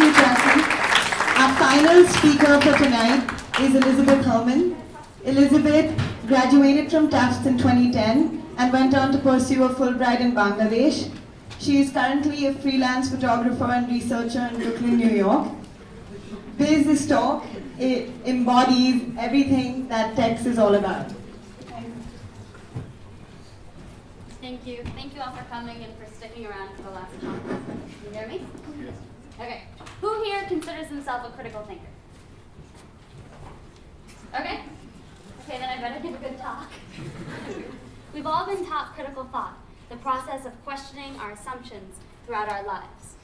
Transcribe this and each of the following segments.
you, Jason. Our final speaker for tonight is Elizabeth Herman. Elizabeth graduated from Tufts in 2010 and went on to pursue a Fulbright in Bangladesh. She is currently a freelance photographer and researcher in Brooklyn, New York. This talk embodies everything that TEX is all about. Thank you. Thank you all for coming and for sticking around for the last conference. Can you hear me? Yes. Okay. Who here considers himself a critical thinker? Okay. Okay, then I better give a good talk. We've all been taught critical thought, the process of questioning our assumptions throughout our lives.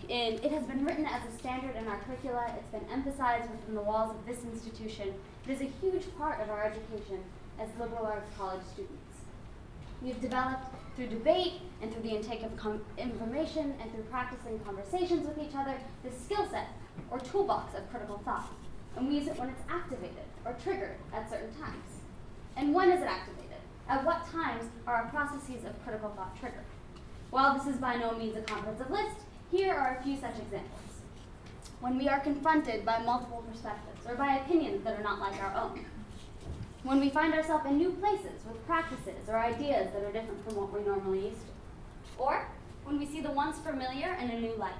It has been written as a standard in our curricula. It's been emphasized within the walls of this institution. It is a huge part of our education as liberal arts college students. We've developed through debate and through the intake of information and through practicing conversations with each other the skill set or toolbox of critical thought. And we use it when it's activated or triggered at certain times. And when is it activated? At what times are our processes of critical thought triggered? While this is by no means a comprehensive list, here are a few such examples. When we are confronted by multiple perspectives or by opinions that are not like our own. When we find ourselves in new places with practices or ideas that are different from what we're normally used to. Or when we see the once familiar in a new light.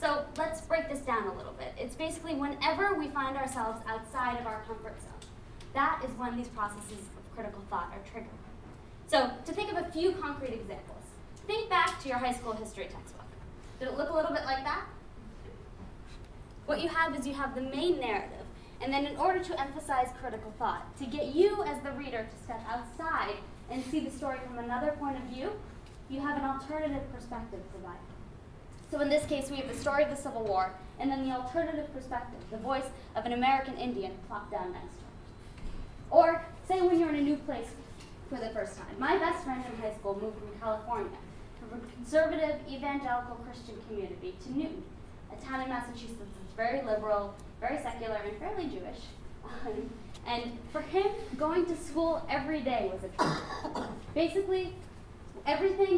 So let's break this down a little bit. It's basically whenever we find ourselves outside of our comfort zone. That is when these processes of critical thought are triggered. So to think of a few concrete examples, think back to your high school history textbook. Did it look a little bit like that? What you have is you have the main narrative, and then in order to emphasize critical thought, to get you as the reader to step outside and see the story from another point of view, you have an alternative perspective provided. So in this case, we have the story of the Civil War, and then the alternative perspective, the voice of an American Indian plopped down next to it. Or say when you're in a new place for the first time. My best friend in high school moved from California, from a conservative evangelical Christian community to Newton, a town in Massachusetts that's very liberal, very secular, and fairly Jewish. And for him, going to school every day was a treat. Basically,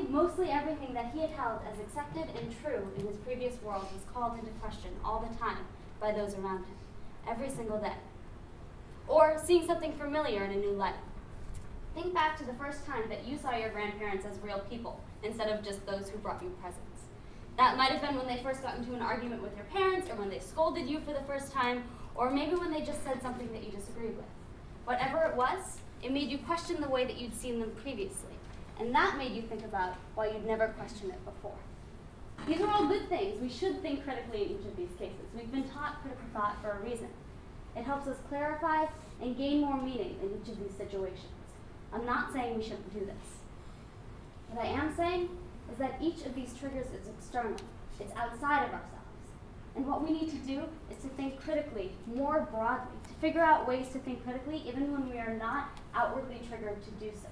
mostly everything that he had held as accepted and true in his previous world was called into question all the time by those around him, every single day. Or seeing something familiar in a new light. Think back to the first time that you saw your grandparents as real people, instead of just those who brought you presents. That might have been when they first got into an argument with your parents, or when they scolded you for the first time, or maybe when they just said something that you disagreed with. Whatever it was, it made you question the way that you'd seen them previously. And that made you think about why you'd never questioned it before. These are all good things. We should think critically in each of these cases. We've been taught critical thought for a reason. It helps us clarify and gain more meaning in each of these situations. I'm not saying we shouldn't do this. What I am saying is that each of these triggers is external. It's outside of ourselves. And what we need to do is to think critically, more broadly, to figure out ways to think critically even when we are not outwardly triggered to do so.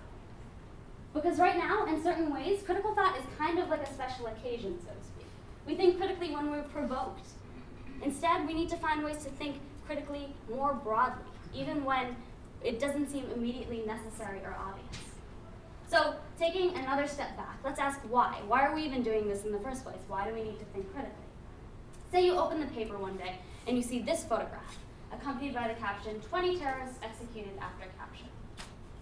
Because right now, in certain ways, critical thought is kind of like a special occasion, so to speak. We think critically when we're provoked. Instead, we need to find ways to think critically more broadly, even when it doesn't seem immediately necessary or obvious. So, taking another step back, let's ask why. Why are we even doing this in the first place? Why do we need to think critically? Say you open the paper one day and you see this photograph, accompanied by the caption, 20 terrorists executed after capture.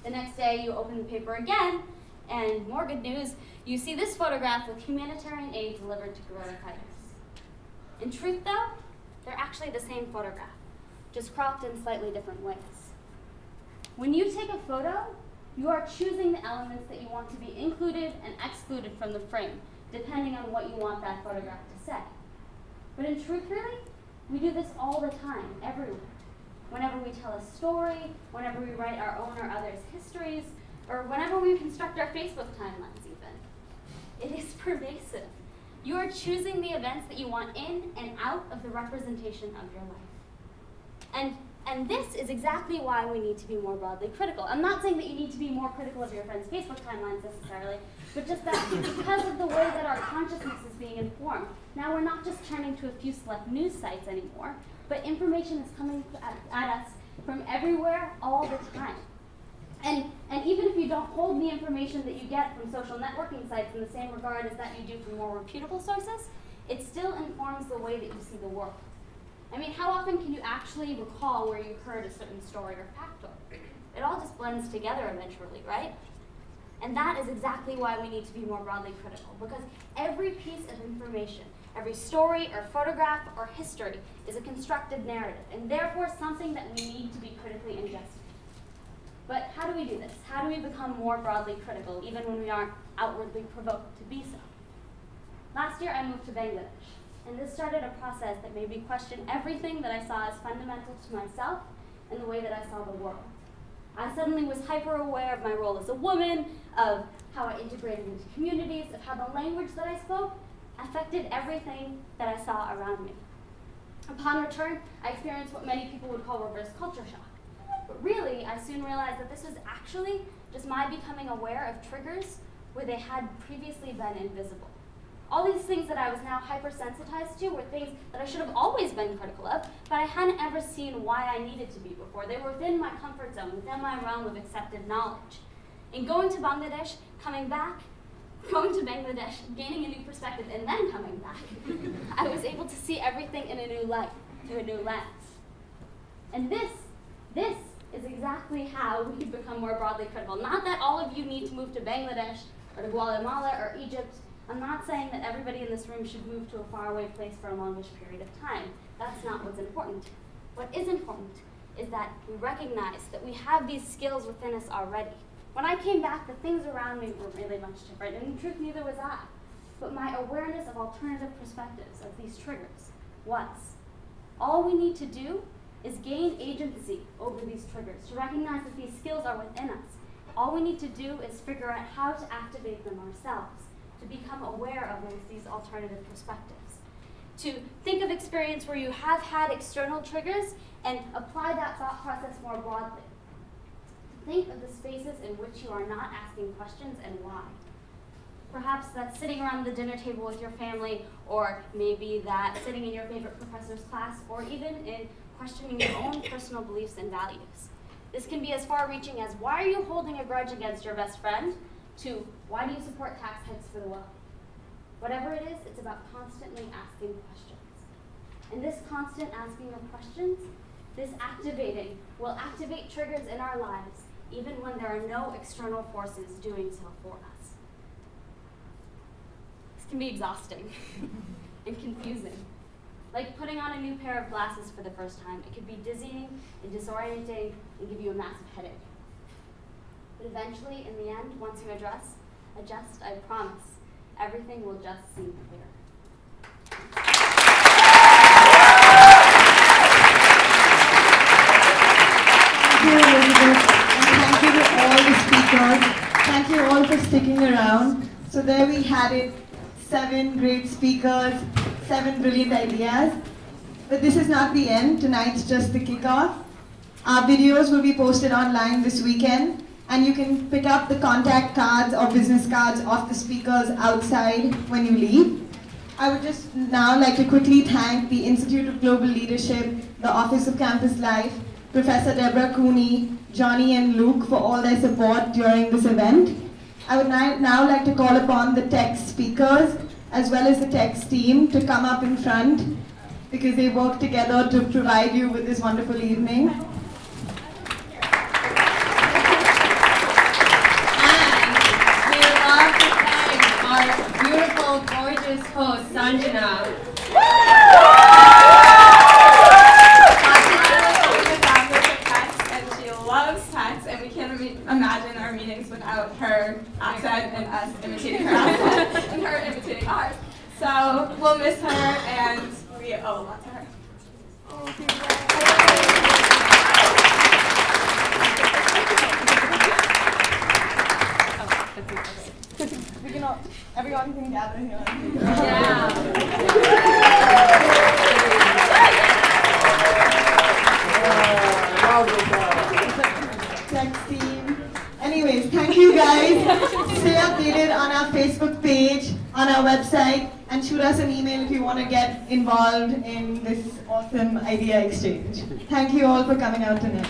The next day you open the paper again, and more good news, you see this photograph with humanitarian aid delivered to guerrilla fighters. In truth though, they're actually the same photograph, just cropped in slightly different ways. When you take a photo, you are choosing the elements that you want to be included and excluded from the frame, depending on what you want that photograph to say. But in truth, really, we do this all the time, everywhere. Whenever we tell a story, whenever we write our own or others' histories, or whenever we construct our Facebook timelines even. It is pervasive. You are choosing the events that you want in and out of the representation of your life. And this is exactly why we need to be more broadly critical. I'm not saying that you need to be more critical of your friends' Facebook timelines necessarily, but just that because of the way that our consciousness is being informed, now we're not just turning to a few select news sites anymore, but information is coming at us from everywhere all the time. And even if you don't hold the information that you get from social networking sites in the same regard as that you do from more reputable sources, it still informs the way that you see the world. I mean, how often can you actually recall where you heard a certain story or factoid? It all just blends together eventually, right? And that is exactly why we need to be more broadly critical, because every piece of information, every story or photograph or history is a constructed narrative, and therefore something that we need to be critically ingested. But how do we do this? How do we become more broadly critical, even when we aren't outwardly provoked to be so? Last year, I moved to Bangladesh, and this started a process that made me question everything that I saw as fundamental to myself and the way that I saw the world. I suddenly was hyper-aware of my role as a woman, of how I integrated into communities, of how the language that I spoke affected everything that I saw around me. Upon return, I experienced what many people would call reverse culture shock. But really, I soon realized that this was actually just my becoming aware of triggers where they had previously been invisible. All these things that I was now hypersensitized to were things that I should have always been critical of, but I hadn't ever seen why I needed to be before. They were within my comfort zone, within my realm of accepted knowledge. In going to Bangladesh, coming back, going to Bangladesh, gaining a new perspective, and then coming back, I was able to see everything in a new light, through a new lens. And this is exactly how we become more broadly critical. Not that all of you need to move to Bangladesh or to Guatemala or Egypt. I'm not saying that everybody in this room should move to a faraway place for a longish period of time. That's not what's important. What is important is that we recognize that we have these skills within us already. When I came back, the things around me were really much different, and in truth, neither was I. But my awareness of alternative perspectives, of these triggers, was. All we need to do is gain agency over these triggers, to recognize that these skills are within us. All we need to do is figure out how to activate them ourselves, to become aware of these alternative perspectives, to think of experience where you have had external triggers and apply that thought process more broadly. To think of the spaces in which you are not asking questions and why. Perhaps that's sitting around the dinner table with your family, or maybe that's sitting in your favorite professor's class, or even in questioning your own personal beliefs and values. This can be as far-reaching as, why are you holding a grudge against your best friend, to, why do you support tax hikes for the wealthy? Whatever it is, it's about constantly asking questions. And this constant asking of questions, this activating, will activate triggers in our lives, even when there are no external forces doing so for us. This can be exhausting and confusing. Like putting on a new pair of glasses for the first time. It could be dizzying and disorienting and give you a massive headache. But eventually, in the end, once you adjust, I promise, everything will just seem clearer. Thank you, Elizabeth, and thank you to all the speakers. Thank you all for sticking around. So there we had it, 7 great speakers, 7 brilliant ideas. But this is not the end. Tonight's just the kickoff. Our videos will be posted online this weekend, and you can pick up the contact cards or business cards of the speakers outside when you leave. I would just now like to quickly thank the Institute of Global Leadership, the Office of Campus Life, Professor Deborah Cooney, Johnny and Luke for all their support during this event. I would now like to call upon the TEX speakers as well as the TEX team to come up in front, because they work together to provide you with this wonderful evening. Beautiful, gorgeous host, Sanjana. She's the founder of TEX, and she loves TEX, and we can't imagine our meetings without her accent and us imitating her accent and her imitating ours. So we'll miss her, and we owe a lot to her. Everyone can gather here. Yeah. TEX team. Anyways, thank you guys. Stay updated on our Facebook page, on our website, and shoot us an email if you want to get involved in this awesome idea exchange. Thank you all for coming out tonight.